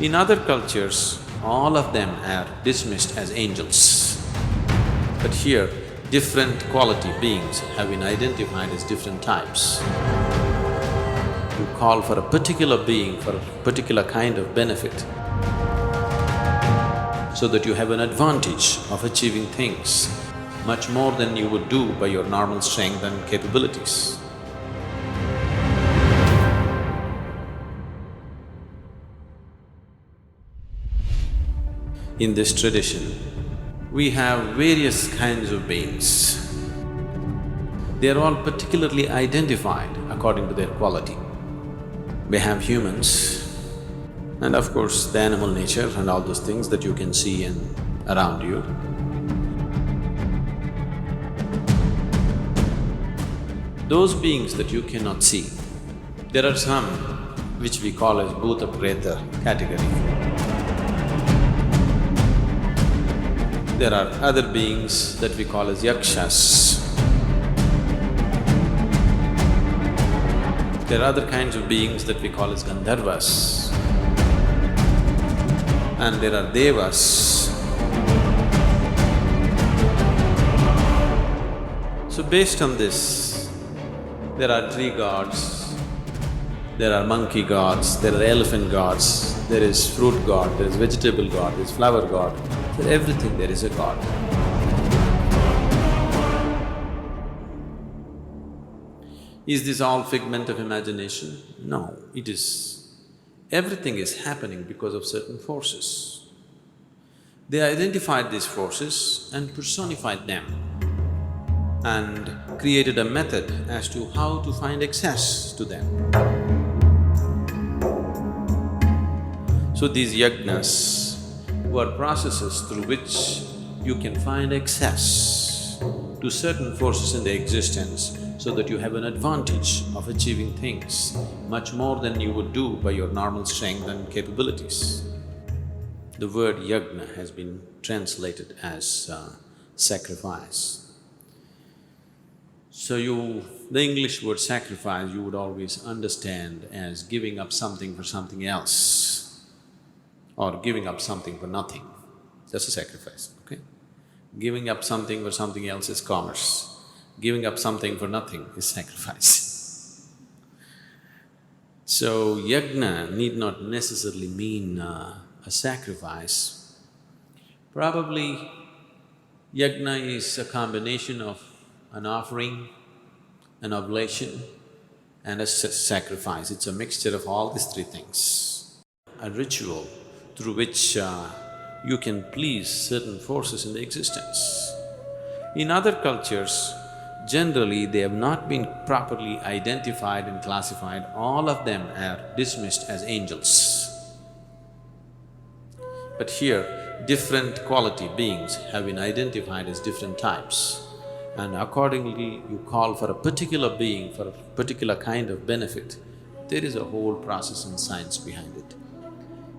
In other cultures, all of them are dismissed as angels. But here, different quality beings have been identified as different types. You call for a particular being for a particular kind of benefit, so that you have an advantage of achieving things much more than you would do by your normal strength and capabilities. In this tradition, we have various kinds of beings. They are all particularly identified according to their quality. We have humans, and of course the animal nature and all those things that you can see around you. Those beings that you cannot see, there are some which we call as Bhuta Preta category. There are other beings that we call as Yakshas. There are other kinds of beings that we call as Gandharvas. And there are Devas. So based on this, there are tree gods, there are monkey gods, there are elephant gods, there is fruit god, there is vegetable god, there is flower god. For everything there is a god. Is this all figment of imagination? No, it is… everything is happening because of certain forces. They identified these forces and personified them and created a method as to how to find access to them. So these yajnas were processes through which you can find access to certain forces in the existence so that you have an advantage of achieving things much more than you would do by your normal strength and capabilities. The word yajna has been translated as sacrifice. So the English word sacrifice you would always understand as giving up something for something else, or giving up something for nothing. That's a sacrifice, okay? Giving up something for something else is commerce. Giving up something for nothing is sacrifice. So yajna need not necessarily mean a sacrifice. Probably yajna is a combination of an offering, an oblation and a sacrifice. It's a mixture of all these three things. A ritual through which you can please certain forces in the existence. In other cultures, generally they have not been properly identified and classified, all of them are dismissed as angels. But here, different quality beings have been identified as different types, and accordingly you call for a particular being for a particular kind of benefit. There is a whole process and science behind it.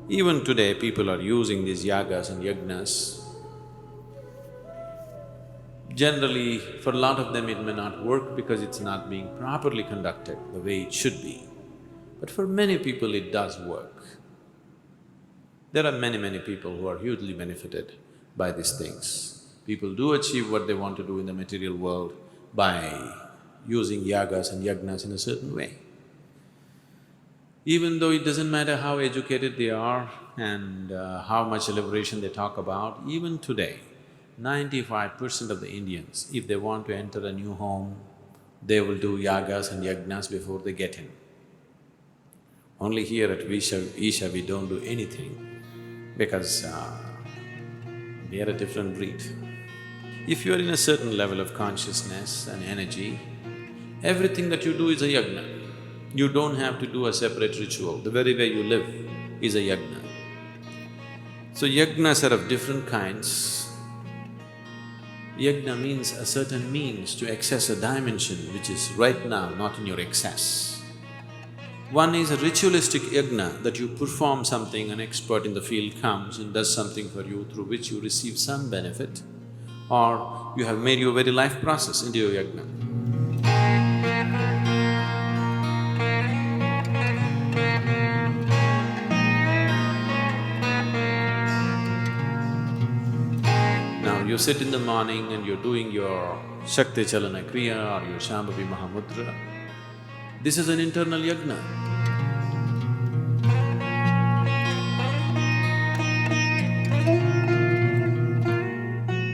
Even today, people are using these yagas and yajnas. Generally, for a lot of them it may not work because it's not being properly conducted the way it should be. But for many people it does work. There are many people who are hugely benefited by these things. People do achieve what they want to do in the material world by using yagas and yajnas in a certain way. Even though it doesn't matter how educated they are and how much liberation they talk about, even today, 95% of the Indians, if they want to enter a new home, they will do yagas and yajnas before they get in. Only here at Isha we don't do anything because we are a different breed. If you are in a certain level of consciousness and energy, everything that you do is a yajna. You don't have to do a separate ritual. The very way you live is a yajna. So yajnas are of different kinds. Yajna means a certain means to access a dimension which is right now not in your access. One is a ritualistic yajna, that you perform something, an expert in the field comes and does something for you through which you receive some benefit, or you have made your very life process into your yajna. you sit in the morning and you're doing your Shakti Chalana Kriya or your Shambhavi Mahamudra, this is an internal yajna.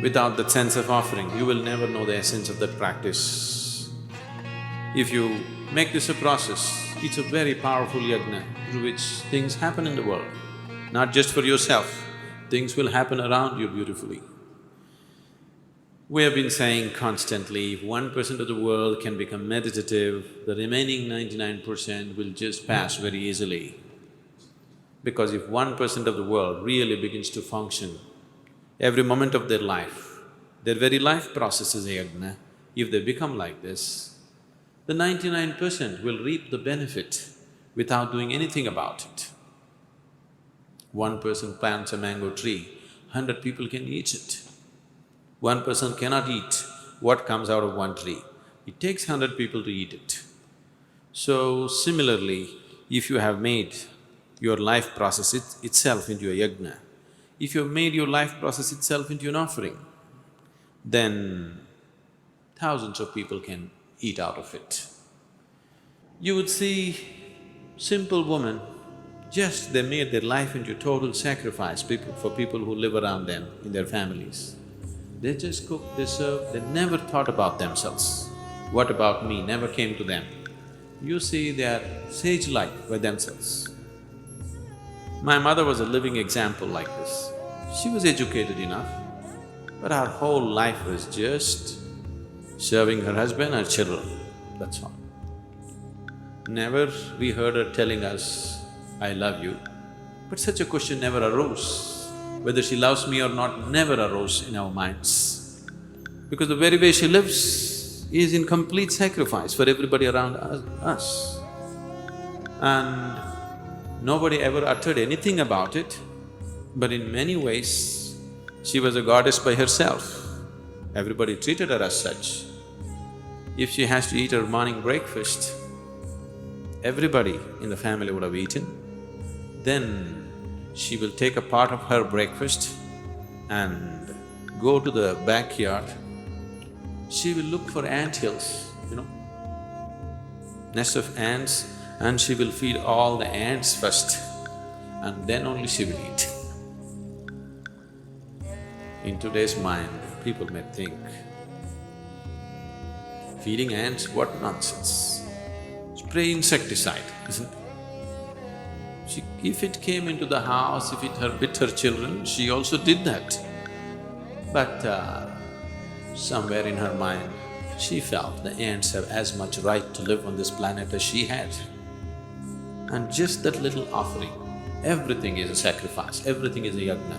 Without that sense of offering, you will never know the essence of that practice. If you make this a process, it's a very powerful yajna through which things happen in the world. Not just for yourself, things will happen around you beautifully. We have been saying constantly, if 1% of the world can become meditative, the remaining 99% will just pass very easily. Because if 1% of the world really begins to function, every moment of their life, their very life process is a yajna, if they become like this, the 99% will reap the benefit without doing anything about it. 1 person plants a mango tree, 100 people can eat it. 1 person cannot eat what comes out of one tree. It takes 100 people to eat it. So similarly, if you have made your life process itself into a yajna, if you have made your life process itself into an offering, then thousands of people can eat out of it. You would see simple women, just they made their life into total sacrifice for people who live around them in their families. They just cook, they serve, they never thought about themselves. What about me never came to them. You see, they are sage-like by themselves. My mother was a living example like this. She was educated enough, but her whole life was just serving her husband and children, that's all. Never we heard her telling us, "I love you," but such a question never arose. Whether she loves me or not never arose in our minds. Because the very way she lives is in complete sacrifice for everybody around us. And nobody ever uttered anything about it, but in many ways, she was a goddess by herself. Everybody treated her as such. If she has to eat her morning breakfast, everybody in the family would have eaten. Then she will take a part of her breakfast and go to the backyard. She will look for anthills, nest of ants, and she will feed all the ants first, and then only she will eat. In today's mind, people may think, feeding ants, what nonsense. Spray insecticide, isn't it? If it came into the house, if it bit her children, she also did that. But somewhere in her mind, she felt the ants have as much right to live on this planet as she had. And just that little offering, everything is a sacrifice, everything is a yajna.